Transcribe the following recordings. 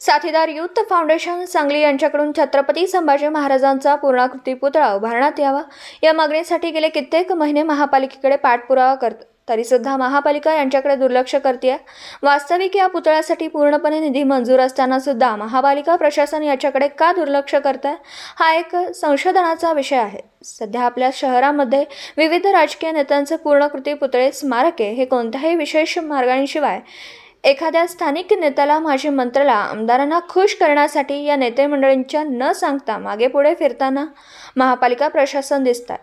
साथीदार youth foundation Sangli यांच्याकडून छत्रपती संभाजी महाराजांचा पूर्णाकृती पुतळा उभारण्यात यावा या मागणीसाठी गेले कित्येक महिने महापालिकेकडे पाठपुरावा करत तरी सुद्धा महापालिका यांच्याकडे दुर्लक्ष करते। वास्तविक या पुतळ्यासाठी पूर्णपणे निधी मंजूर असताना सुद्धा महापालिका प्रशासन याच्याकडे का दुर्लक्ष करते हा एक संशोधनाचा विषय आहे। सध्या आपल्या शहरामध्ये विविध राजकीय नेत्यांचे पूर्णाकृती पुतळे स्मारके हे कोणत्याही विशेष मार्गांशिवाय एखाद्या स्थानिक नेत्याला, माजी मंत्र्याला, आमदारांना खुश करण्यासाठी या नेते मंडळींच्या न सांगता मागे पुढे फिरताना महापालिका प्रशासन दिसतात।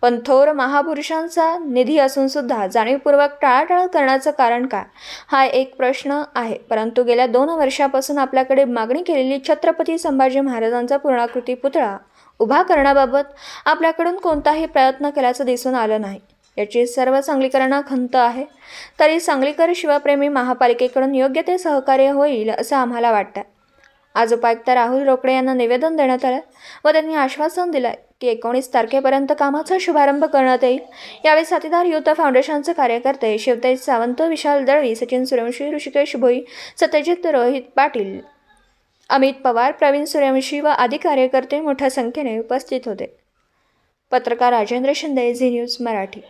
पण थोर महापुरुषांचा निधी असून सुद्धा जाणीवपूर्वक टाळाटाळ करण्याचं कारण काय हा एक प्रश्न आहे। परंतु गेल्या 2 वर्षापासून आपल्याकडे मागणी केलेली छत्रपती संभाजी महाराजांचा पूर्णाकृती पुतळा उभा करण्याबाबत आपल्याकडून कोणताही प्रयत्न केल्याचं दिसून आलं नाही। याची सर्व सांगलीकरांना खंत आहे। तरी सांगलीकर शिवप्रेमी महापालिकेकडून योग्य ते सहकार्य होईल असं आम्हाला वाटतं। आज उपायुक्त राहुल रोकडे यांना निवेदन देण्यात आलं व त्यांनी आश्वासन दिलं की 19 तारखेपर्यंत कामाचा शुभारंभ करण्यात येईल। यावेळी साथीदार युथ फाउंडेशनचे कार्यकर्ते शिवतेज सावंत, विशाल दळवी, सचिन सूर्यवंशी, ऋषिकेश भोई, सत्यजित रोहित पाटील, अमित पवार, प्रवीण सूर्यवंशी व आदी कार्यकर्ते मोठ्या संख्येने उपस्थित होते। पत्रकार राजेंद्र शिंदे, झी न्यूज मराठी।